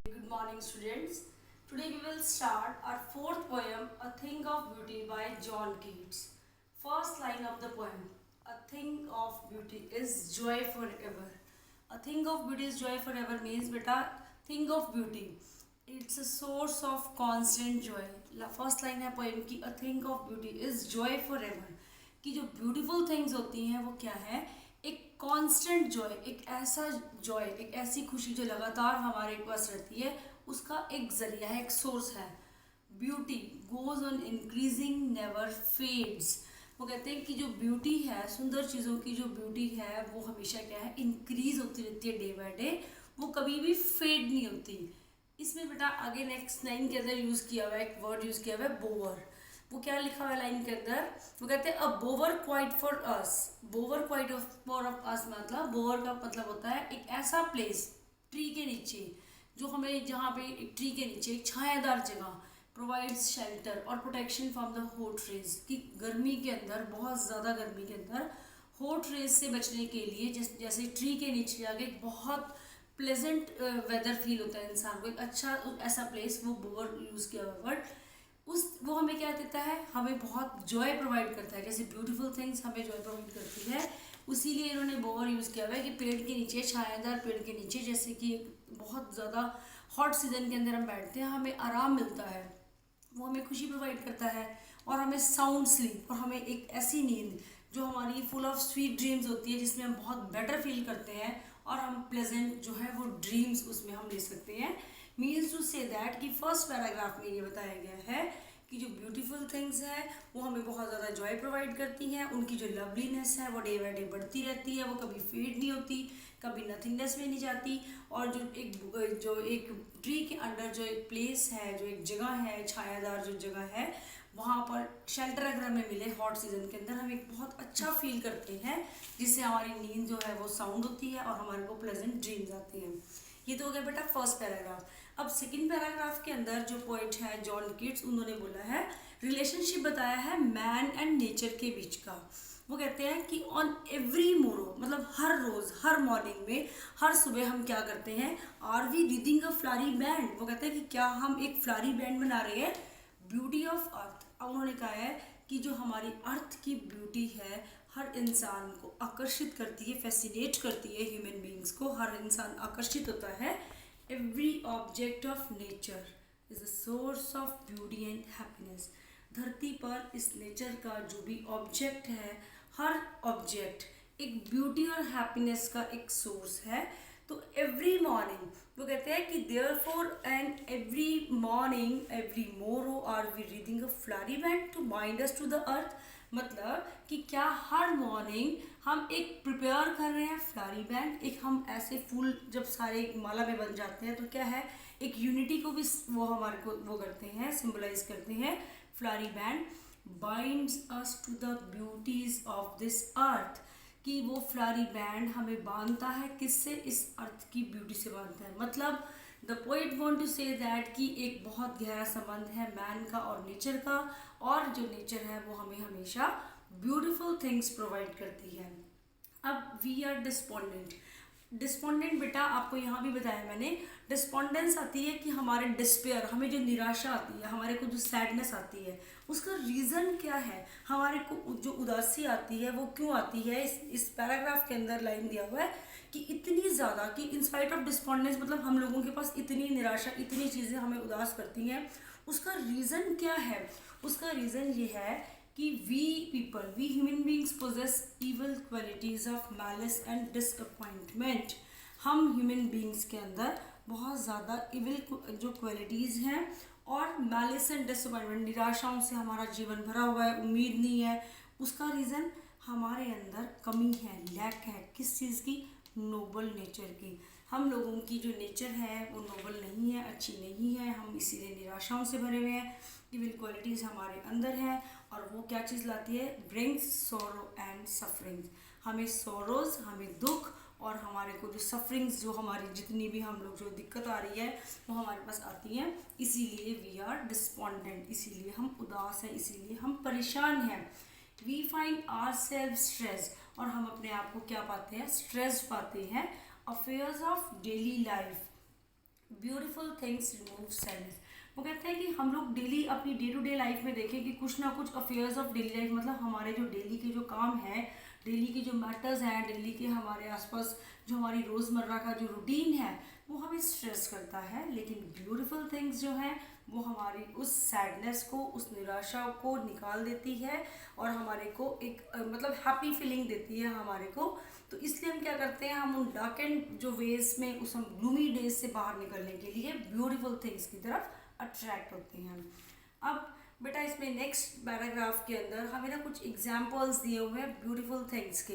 Good morning, students. Today we will start our fourth poem, A Thing of Beauty by John Keats. First line of the poem: A thing of beauty is joy forever. A thing of beauty is joy forever means beta thing of beauty. It's a source of constant joy. First line है poem की, a thing of beauty is Joy for ever, कि जो beautiful things होती हैं वो क्या है, एक कांस्टेंट जॉय, एक ऐसा जॉय, एक ऐसी खुशी जो लगातार हमारे पास रहती है, उसका एक जरिया है, एक सोर्स है। Beauty goes on increasing never fades. वो कहते हैं कि जो ब्यूटी है, सुंदर चीज़ों की जो ब्यूटी है वो हमेशा क्या है, इंक्रीज होती रहती है डे बाय डे, वो कभी भी फेड नहीं होती। इसमें बेटा आगे नेक्स्ट लाइन के अंदर यूज़ किया हुआ है, एक वर्ड यूज़ किया हुआ है बोवर। वो क्या लिखा हुआ है लाइन के अंदर, वो कहते हैं a bower quiet for us. Bower quiet for us मतलब, बोवर का मतलब होता है एक ऐसा प्लेस ट्री के नीचे, जो हमें जहाँ पे एक ट्री के नीचे एक छायादार जगह प्रोवाइड्स शेल्टर और protection from the hot rays, कि गर्मी के अंदर, बहुत ज़्यादा गर्मी के अंदर हॉट रेज से बचने के लिए जैसे ट्री के नीचे जाके एक बहुत प्लेजेंट वेदर फील होता है इंसान को, एक अच्छा ऐसा प्लेस, वो बोवर यूज़ किया हुआ वर्ड। वो हमें क्या देता है, हमें बहुत जॉय प्रोवाइड करता है, जैसे ब्यूटीफुल थिंग्स हमें जॉय प्रोवाइड करती है, उसीलिए इन्होंने बोवर यूज़ किया हुआ है कि पेड़ के नीचे, छायादार पेड़ के नीचे, जैसे कि एक बहुत ज़्यादा हॉट सीजन के अंदर हम बैठते हैं, हमें आराम मिलता है, वो हमें खुशी प्रोवाइड करता है, और हमें साउंड स्लीप, और हमें एक ऐसी नींद जो हमारी फुल ऑफ स्वीट ड्रीम्स होती है, जिसमें हम बहुत बेटर फील करते हैं, और हम प्लेजेंट जो है वो ड्रीम्स उसमें हम ले सकते हैं। मीन्स टू से दैट कि फर्स्ट पैराग्राफ में ये बताया गया है कि जो ब्यूटीफुल थिंग्स है वो हमें बहुत ज़्यादा जॉय प्रोवाइड करती हैं, उनकी जो लवलीनेस है वो डे बाई डे बढ़ती रहती है, वो कभी फेड नहीं होती, कभी नथिंगनेस में नहीं जाती, और जो एक ट्री के अंडर जो एक प्लेस है, जो एक जगह है, छायादार जो जगह है, वहाँ पर शेल्टर अगर हमें मिले हॉट सीजन के अंदर, हम एक बहुत अच्छा फील करते हैं, जिससे हमारी नींद जो है वो साउंड होती है और हमारे को प्लेजेंट ड्रीम्स आती हैं। ये तो हो गया बेटा फर्स्ट पैराग्राफ। अब सेकंड पैराग्राफ के अंदर जो पोइट है जॉन कीट्स, उन्होंने बोला है, रिलेशनशिप बताया है मैन एंड नेचर के बीच का। वो कहते हैं कि ऑन एवरी मोरो, मतलब हर रोज़, हर मॉर्निंग में, हर सुबह हम क्या करते हैं, are we wreathing a flowery band. वो कहते हैं कि क्या हम एक फ्लारी बैंड बना रहे हैं, ब्यूटी ऑफ अर्थ। अब उन्होंने कहा है कि जो हमारी अर्थ की ब्यूटी है, हर इंसान को आकर्षित करती है, फैसिनेट करती है, ह्यूमन बींग्स को हर इंसान आकर्षित होता है। Every object of nature is a source of beauty and happiness. धरती पर इस नेचर का जो भी ऑब्जेक्ट है, हर ऑब्जेक्ट एक ब्यूटी और हैप्पीनेस का एक सोर्स है। तो एवरी मॉर्निंग वो कहते हैं कि therefore and every morning every morrow are we wreathing a flowery band to bind us to the earth. मतलब कि क्या हर मॉर्निंग हम एक प्रिपेयर कर रहे हैं फ्लारी बैंड, एक हम ऐसे फूल जब सारे एक माला में बन जाते हैं तो क्या है, एक यूनिटी को भी वो हमारे को वो करते हैं, सिंबलाइज करते हैं। Flowery band binds us to the beauties of this earth, कि वो फ्लारी बैंड हमें बांधता है, किससे, इस अर्थ की ब्यूटी से बांधता है। मतलब the poet want to say that कि एक बहुत गहरा संबंध है मैन का और नेचर का, और जो नेचर है वो हमें हमेशा ब्यूटीफुल थिंग्स प्रोवाइड करती है। अब वी आर डिस्पोंडेंट। डिस्पोंडेंट बेटा आपको यहाँ भी बताया मैंने, डिस्पोंडेंस आती है कि हमारे डिस्पेयर, हमें जो निराशा आती है, हमारे को जो सैडनेस आती है, उसका रीज़न क्या है, हमारे को जो उदासी आती है वो क्यों आती है। इस पैराग्राफ के अंदर लाइन दिया हुआ है कि इतनी ज़्यादा, कि इंस्पाइट ऑफ डिस्पोंडेंस, मतलब हम लोगों के पास इतनी निराशा, इतनी चीज़ें हमें उदास करती हैं, उसका रीज़न क्या है। उसका रीज़न ये है कि we human beings possess evil qualities of malice and disappointment. हम ह्यूमन बींग्स के अंदर बहुत ज़्यादा इविल जो क्वालिटीज़ हैं, और मैलिस एंड डिसअपॉइंटमेंट, निराशाओं से हमारा जीवन भरा हुआ है, उम्मीद नहीं है। उसका रीज़न हमारे अंदर कमी है, लैक है, किस चीज़ की, नोबल नेचर की। हम लोगों की जो नेचर है वो नोबल नहीं है, अच्छी नहीं है, हम इसीलिए निराशाओं से भरे हुए हैं। इविल क्वालिटीज़ हमारे अंदर हैं, और वो क्या चीज़ लाती है, ब्रिंग्स सोरो एंड सफरिंग्स, हमें सोरोज, हमें दुख, और हमारे को जो सफरिंग्स, जो हमारी जितनी भी हम लोग जो दिक्कत आ रही है वो हमारे पास आती हैं। इसीलिए वी आर डिस्पोंडेंट, इसीलिए हम उदास हैं, इसीलिए हम परेशान हैं। We find our self stress, और हम अपने आप को क्या पाते हैं, स्ट्रेस पाते हैं। Affairs of daily life beautiful things remove sadness. वो कहते हैं कि हम लोग डेली अपनी डे टू डे लाइफ में देखें कि कुछ ना कुछ अफेयर्स ऑफ डेली लाइफ, मतलब हमारे जो डेली के जो काम है, डेली के जो मैटर्स हैं, डेली के हमारे आसपास जो हमारी रोज़मर्रा का जो रूटीन है, वो हमें स्ट्रेस करता है। लेकिन ब्यूटीफुल थिंग्स जो हैं वो हमारी उस सैडनेस को, उस निराशा को निकाल देती है और हमारे को एक मतलब हैप्पी फीलिंग देती है हमारे को। तो इसलिए हम क्या करते हैं, हम उन डार्क एंड जो वेज में, उस हम ग्लूमी डेज से बाहर निकलने के लिए ब्यूटीफुल थिंग्स की तरफ अट्रैक्ट होते हैं। अब बेटा इसमें नेक्स्ट पैराग्राफ के अंदर हमें ना कुछ एग्जाम्पल्स दिए हुए हैं ब्यूटीफुल थिंग्स के।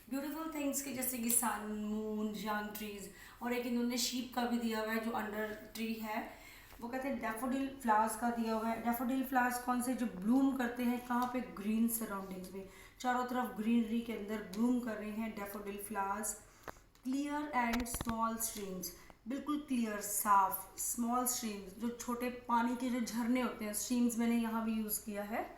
ब्यूटीफुल थिंग्स के जैसे कि सन, मून, यंग ट्रीज, और एक इन्होंने शीप का भी दिया हुआ है जो अंडर ट्री है। वो कहते हैं डैफोडिल फ्लावर्स का दिया हुआ है। डैफोडिल फ्लावर्स कौन से, जो ब्लूम करते हैं कहाँ पे, ग्रीन सराउंडिंग्स में, चारों तरफ ग्रीनरी के अंदर ब्लूम कर रहे हैं daffodil flowers. Clear and small streams, बिल्कुल क्लियर, साफ। स्मॉल स्ट्रीम्स, जो छोटे पानी के जो झरने होते हैं, स्ट्रीम्स मैंने यहाँ भी यूज़ किया है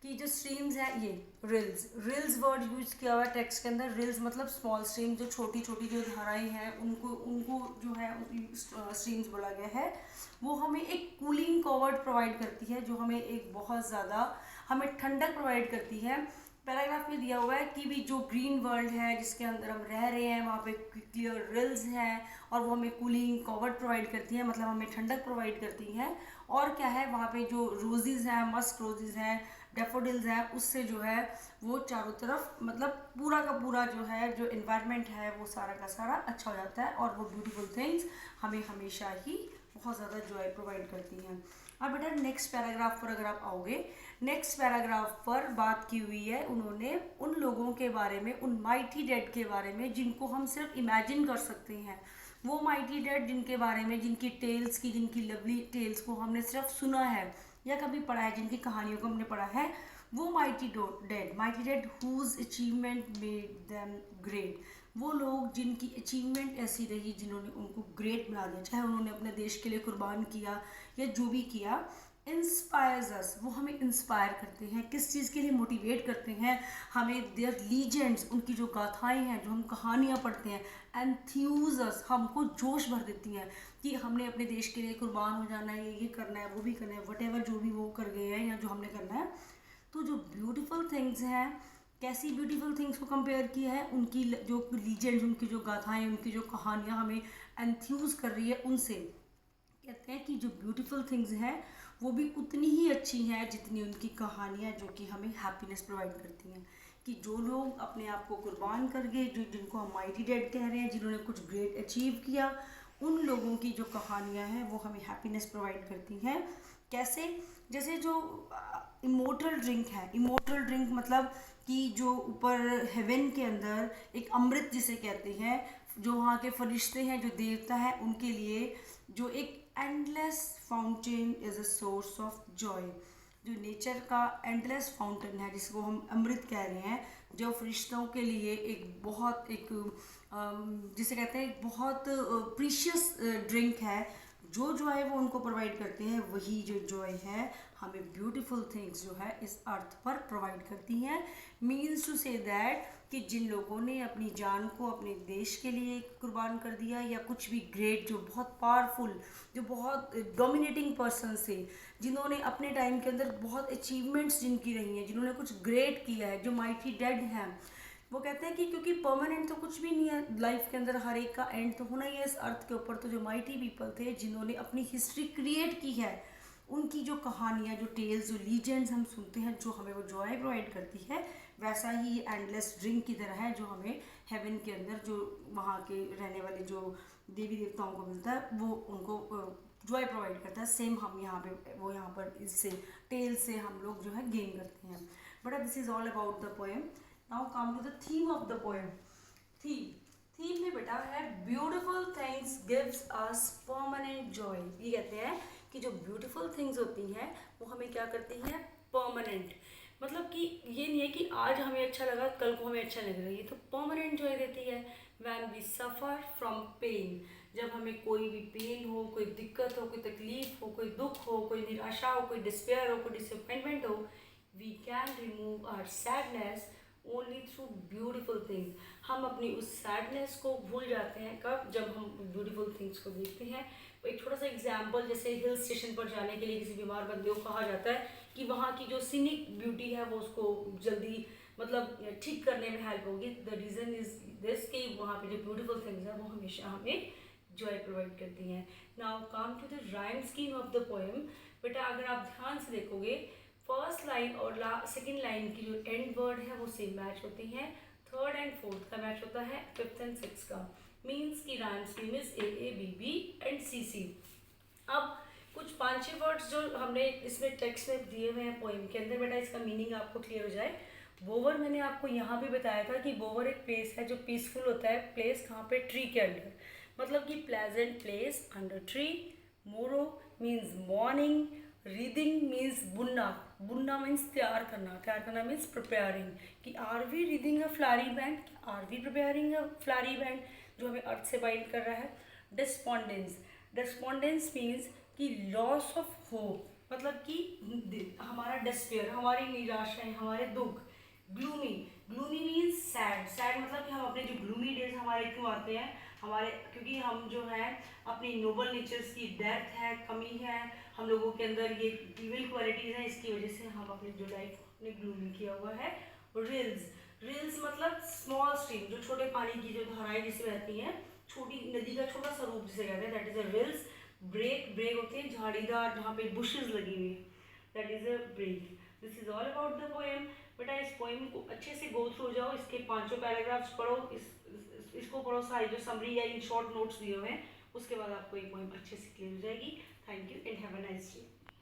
कि जो स्ट्रीम्स है ये रिल्स, रिल्स वर्ड यूज किया हुआ है टेक्स्ट के अंदर। रिल्स मतलब स्मॉल स्ट्रीम, जो छोटी छोटी जो धाराएं हैं उनको उनको जो है स्ट्रीम्स बोला गया है। वो हमें एक कूलिंग कवर्ड प्रोवाइड करती है, जो हमें एक बहुत ज़्यादा हमें ठंडक प्रोवाइड करती है। पैराग्राफ में दिया हुआ है कि भी जो ग्रीन वर्ल्ड है जिसके अंदर हम रह रहे हैं, वहाँ पे क्लियर रिल्स हैं और वो हमें कूलिंग कवर्ड प्रोवाइड करती है, मतलब हमें ठंडक प्रोवाइड करती हैं। और क्या है, वहाँ पे जो रोजेज़ हैं, मस्क रोजेज़ हैं, डैफोडिल्स हैं, उससे जो है वो चारों तरफ मतलब पूरा का पूरा जो है जो इन्वायरमेंट है वो सारा का सारा अच्छा हो जाता है। और वो ब्यूटीफुल थिंग्स हमें हमेशा ही बहुत ज़्यादा जॉय प्रोवाइड करती हैं। अब बेटा नेक्स्ट पैराग्राफ पर अगर आप आओगे, नेक्स्ट पैराग्राफ पर बात की हुई है उन्होंने उन लोगों के बारे में, उन माइटी डेड के बारे में जिनको हम सिर्फ इमेजिन कर सकते हैं। वो माइटी डेड जिनके बारे में, जिनकी टेल्स की, जिनकी लवली टेल्स को हमने सिर्फ सुना है या कभी पढ़ा है, जिनकी कहानियों को हमने पढ़ा है, वो mighty dead whose achievement made them great. वो लोग जिनकी अचीवमेंट ऐसी रही जिन्होंने उनको ग्रेट बना दिया, चाहे उन्होंने अपने देश के लिए कुर्बान किया या जो भी किया। इंस्पायर्स अस, वो हमें इंस्पायर करते हैं, किस चीज़ के लिए मोटिवेट करते हैं हमें, देयर लीजेंड्स, उनकी जो गाथाएं हैं, जो हम कहानियाँ पढ़ते हैं, एंथ्यूज अस, हमको जोश भर देती हैं कि हमने अपने देश के लिए कुर्बान हो जाना है, ये करना है, वो भी करना है, वटेवर जो भी वो कर गए हैं या जो हमने करना है। तो जो ब्यूटीफुल थिंग्स हैं, कैसी ब्यूटीफुल थिंग्स को कंपेयर किया है, उनकी जो लीजेंड्स, उनकी जो गाथाएं, उनकी जो कहानियाँ हमें एंथ्यूज कर रही है, उनसे कहते हैं कि जो ब्यूटीफुल थिंग्स हैं वो भी उतनी ही अच्छी हैं जितनी उनकी कहानियाँ, जो कि हमें हैप्पीनेस प्रोवाइड करती हैं। कि जो लोग अपने आप को कुर्बान कर गए, जो जिनको हम माइटी डेड कह रहे हैं, जिन्होंने कुछ ग्रेट अचीव किया, उन लोगों की जो कहानियाँ हैं वो हमें हैप्पीनेस प्रोवाइड करती हैं। कैसे, जैसे जो इमोर्टल ड्रिंक है, इमोर्टल ड्रिंक मतलब कि जो ऊपर हेवन के अंदर एक अमृत जिसे कहते हैं, जो वहाँ के फरिश्ते हैं, जो देवता है, उनके लिए जो एक endless fountain is a source of Joy. जो नेचर का एंडलेस फाउंटेन है जिसको हम अमृत कह रहे हैं, जो फरिश्तों के लिए एक बहुत एक जिसे कहते हैं एक बहुत प्रीशियस ड्रिंक है, जो जॉय वो उनको प्रोवाइड करते हैं, वही जो जॉय है हमें ब्यूटीफुल थिंग्स जो है इस अर्थ पर प्रोवाइड करती हैं। मीन्स टू से दैट कि जिन लोगों ने अपनी जान को अपने देश के लिए कुर्बान कर दिया, या कुछ भी ग्रेट, जो बहुत पावरफुल, जो बहुत डोमिनेटिंग पर्सन थे, जिन्होंने अपने टाइम के अंदर बहुत अचीवमेंट्स जिनकी रही हैं, जिन्होंने कुछ ग्रेट किया है, जो माइटी डेड हैं, वो कहते हैं कि क्योंकि परमानेंट तो कुछ भी नहीं है लाइफ के अंदर, हर एक का एंड तो होना ही है इस अर्थ के ऊपर। तो जो माइटी पीपल थे जिन्होंने अपनी हिस्ट्री क्रिएट की है, उनकी जो कहानियाँ, जो टेल्स, जो लीजेंड्स हम सुनते हैं, जो हमें वो जॉय प्रोवाइड करती है, वैसा ही एंडलेस ड्रिंक की तरह है जो हमें हेवन के अंदर, जो वहाँ के रहने वाले जो देवी देवताओं को मिलता है, वो उनको जॉय प्रोवाइड करता है। सेम हम यहाँ पे, वो यहाँ पर इससे टेल से हम लोग जो है गेन करते हैं। But this is all about the poem. Now come to the theme of the poem. Theme में बेटा है beautiful things gives us permanent joy. ये कहते हैं कि जो ब्यूटीफुल थिंग्स होती हैं वो हमें क्या करती हैं, परमानेंट, मतलब कि ये नहीं है कि आज हमें अच्छा लगा कल को हमें अच्छा लगेगा, ये तो परमानेंट जॉय देती है। When we suffer from pain, जब हमें कोई भी पेन हो, कोई दिक्कत हो, कोई तकलीफ हो, कोई दुख हो, कोई निराशा हो, कोई डिस्पेयर हो, कोई डिसअपॉइंटमेंट हो, we can remove our sadness only through beautiful things. हम अपनी उस सैडनेस को भूल जाते हैं कब, जब हम ब्यूटीफुल थिंग्स को देखते हैं, एक छोटा सा एग्जाम्पल, जैसे हिल स्टेशन पर जाने के लिए किसी बीमार बंदे को कहा जाता है कि वहाँ की जो सीनिक ब्यूटी है वो उसको जल्दी मतलब ठीक करने में हेल्प होगी। द रीज़न इज दिस कि वहाँ पे जो ब्यूटीफुल थिंग्स है वो हमेशा हमें जॉय प्रोवाइड करती हैं। Now come to the rhyme scheme of the poem. बेटा अगर आप ध्यान से देखोगे, फर्स्ट लाइन और सेकेंड लाइन की जो एंड वर्ड है वो सेम मैच होती हैं, थर्ड एंड फोर्थ का मैच होता है, फिफ्थ एंड सिक्स का। मीन्स की rhyme scheme is A B B and C C. अब कुछ 5-6 वर्ड्स जो हमने इसमें टेक्स्ट में दिए हुए हैं पोएम के अंदर, बेटा इसका मीनिंग आपको क्लियर हो जाए। बोवर मैंने आपको यहाँ भी बताया था कि बोवर एक प्लेस है जो पीसफुल होता है। प्लेस कहाँ पे? ट्री के अंडर, मतलब कि pleasant place under tree. Morrow means morning. Wreathing means बुनना। बुनना मीन्स तैयार करना। तैयार करना मीन्स प्रिपेयरिंग। कि are we wreathing a flowery band, are we preparing a flowery band, जो हमें अर्थ से बाइंड कर रहा है। डिस्पॉन्डेंस। डिस्पॉन्डेंस मीन्स कि लॉस ऑफ होप, मतलब कि हमारा डिस्पेयर, हमारी निराशाएं, हमारे दुख। Gloomy. Gloomy means sad. Sad मतलब कि हम अपने जो ग्लूमी डेज हमारे क्यों आते हैं, हमारे क्योंकि हम जो है अपनी नोबल नेचर्स की डेथ है, कमी है हम लोगों के अंदर, ये इविल क्वालिटीज़ हैं, इसकी वजह से हम अपनी जो लाइफ ने ग्लूमी किया हुआ है। रिल्स। रिल्स मतलब स्मॉल स्ट्रीम, जो छोटे पानी की जो धाराएं जिससे बहती हैं, छोटी नदी का छोटा सा रूप जिसे कहते हैं, that is a rills. Brake. Brake होते हैं झाड़ीदार जहाँ पे बुशेस लगी हुई, that is a brake. This is all about the poem. बेटा इस पोएम को अच्छे से गो थ्रू जाओ, इसके 5 पैराग्राफ्स पढ़ो, इसको पढ़ो, सारी जो समरी या इन शॉर्ट नोट्स दिए हुए हैं, उसके बाद आपको ये पोएम अच्छे से क्लियर हो जाएगी। Thank you and have a nice day.